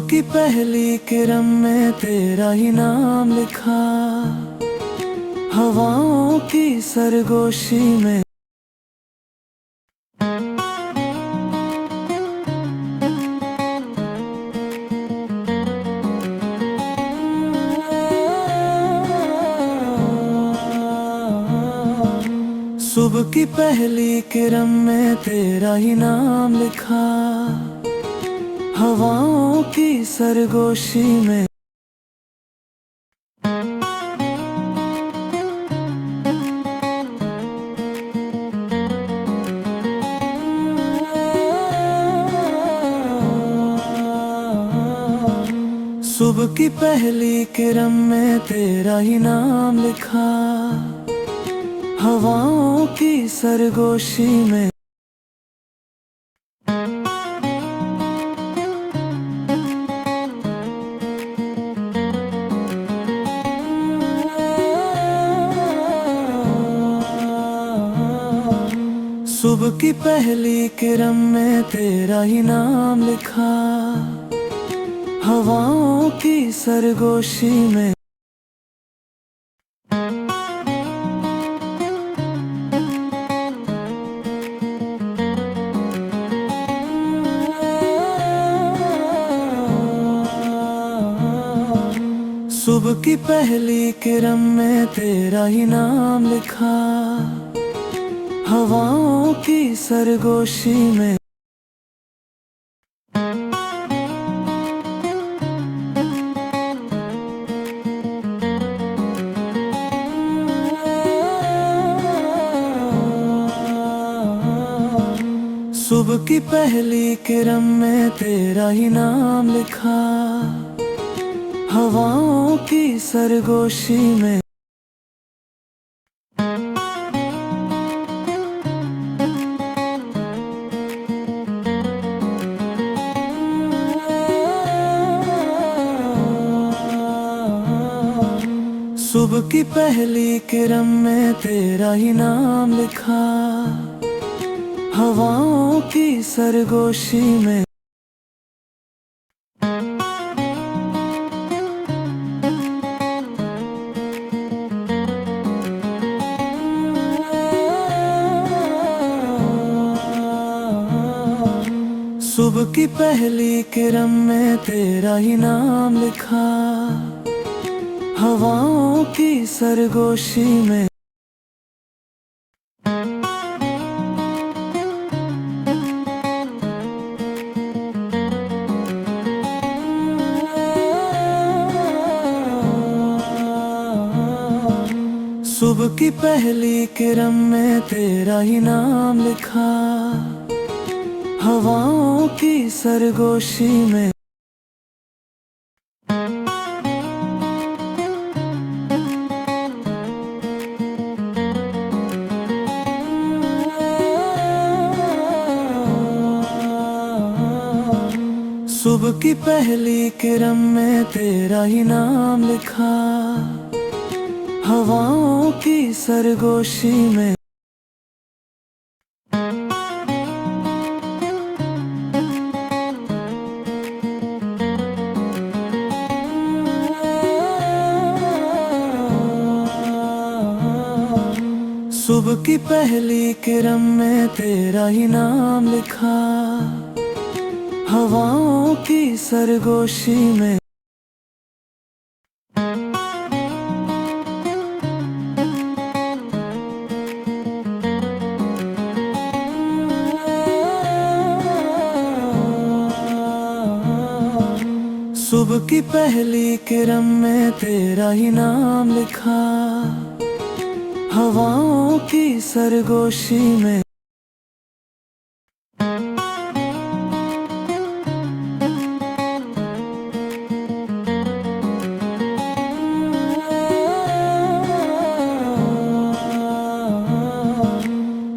की पहली किरण में तेरा ही नाम लिखा, हवाओं की सरगोशी में। सुबह की पहली किरण में तेरा ही नाम लिखा, हवाओं की सरगोशी में। सुबह की पहली किरण में तेरा ही नाम लिखा, हवाओं की सरगोशी में। सुबह की पहली किरण में तेरा ही नाम लिखा, हवाओं की सरगोशी में। सुबह की पहली किरण में तेरा ही नाम लिखा, हवाओं की सरगोशी में। सुबह की पहली किरण में तेरा ही नाम लिखा, हवाओं की सरगोशी में। सुबह की पहली किरण में तेरा ही नाम लिखा, हवाओं की सरगोशी में। सुबह की पहली किरण में तेरा ही नाम लिखा, हवाओं की सरगोशी में। सुबह की पहली किरण में तेरा ही नाम लिखा, हवाओं की सरगोशी में। सुबह की पहली किरण में तेरा ही नाम लिखा, हवाओं की सरगोशी में। सुबह की पहली किरण में तेरा ही नाम लिखा, हवाओं की सरगोशी में। सुबह की पहली किरण में तेरा ही नाम लिखा, हवाओं की सरगोशी में।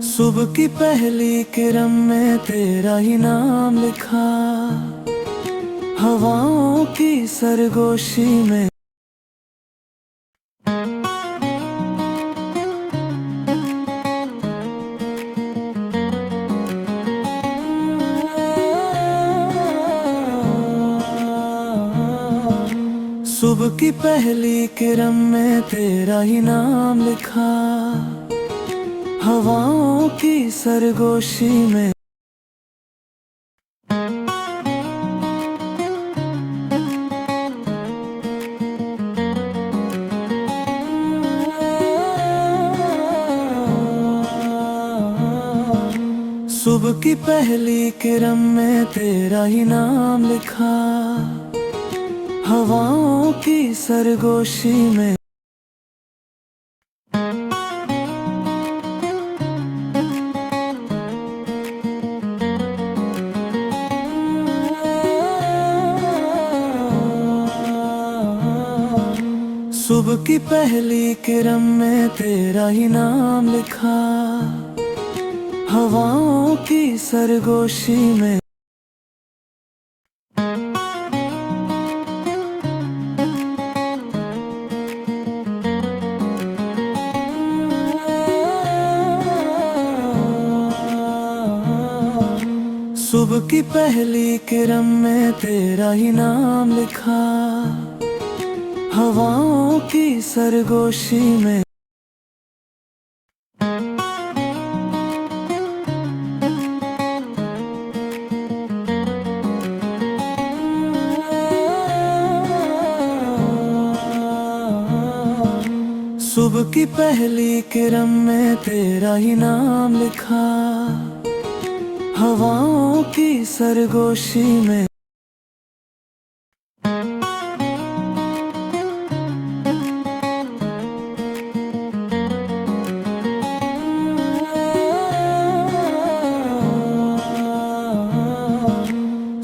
सुबह की पहली किरण में तेरा ही नाम लिखा, हवाओं की सरगोशी में। सुबह की पहली किरण में तेरा ही नाम लिखा, हवाओं की सरगोशी में। सुबह की पहली किरण में तेरा ही नाम लिखा, हवाओं की सरगोशी में। सुबह की पहली किरण में तेरा ही नाम लिखा, हवाओं की सरगोशी में। सुबह की पहली किरण में तेरा ही नाम लिखा, हवाओं की सरगोशी में। सुबह की पहली किरण में तेरा ही नाम लिखा, हवाओं की सरगोशी में।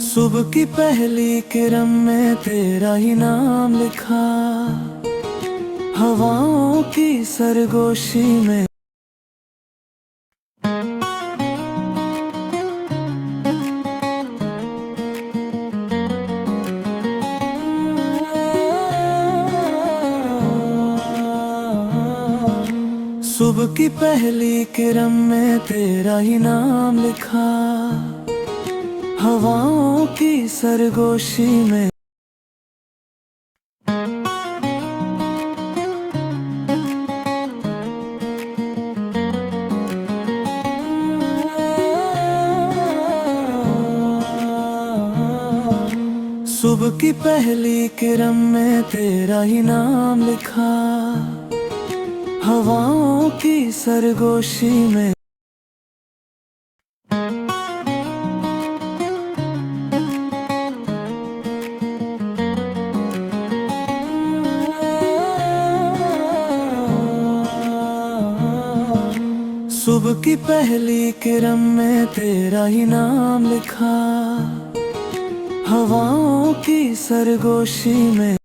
सुबह की पहली किरण में तेरा ही नाम लिखा, हवाओं की सरगोशी में। सुबह की पहली किरण में तेरा ही नाम लिखा, हवाओं की सरगोशी में। सुबह की पहली किरण में तेरा ही नाम लिखा, हवाओं की सरगोशी में। सुबह की पहली किरण में तेरा ही नाम लिखा, हवाओं की सरगोशी में।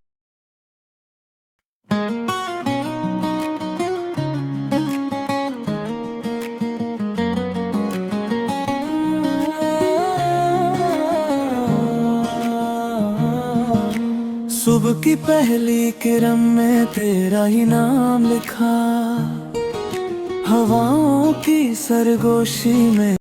सुबह की पहली किरण में तेरा ही नाम लिखा, हवाओं की सरगोशी में।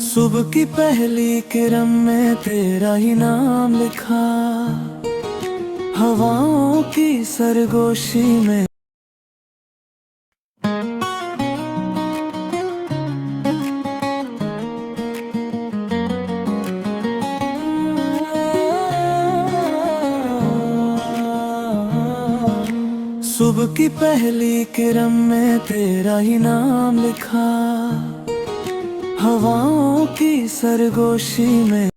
सुबह की पहली किरण में तेरा ही नाम लिखा, हवाओं की सरगोशी में। सुबह की पहली किरण में तेरा ही नाम लिखा, हवाओं की सरगोशी में।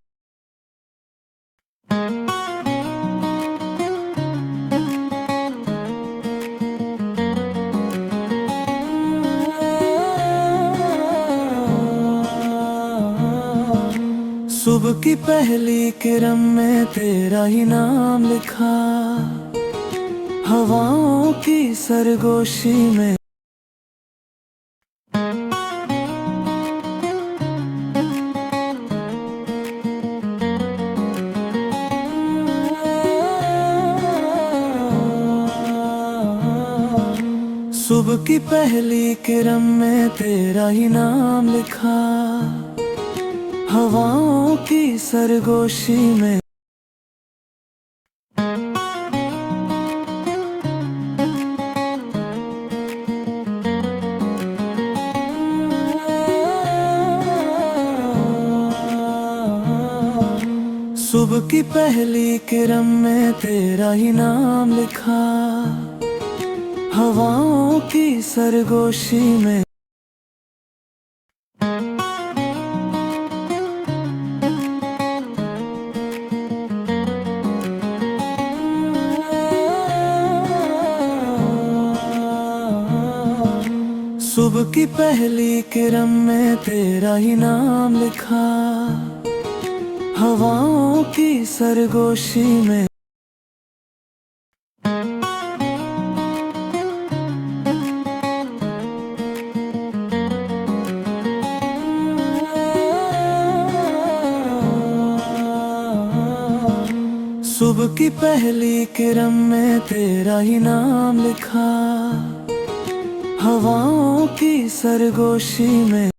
सुबह की पहली किरण में तेरा ही नाम लिखा, हवाओं की सरगोशी में। सुबह की पहली किरण में तेरा ही नाम लिखा, हवाओं की सरगोशी में। सुबह की पहली किरण में तेरा ही नाम लिखा, हवाओं की सरगोशी में। सुबह की पहली किरण में तेरा ही नाम लिखा, हवाओं की सरगोशी में। सुबह की पहली किरण में तेरा ही नाम लिखा, हवाओं की सरगोशी में।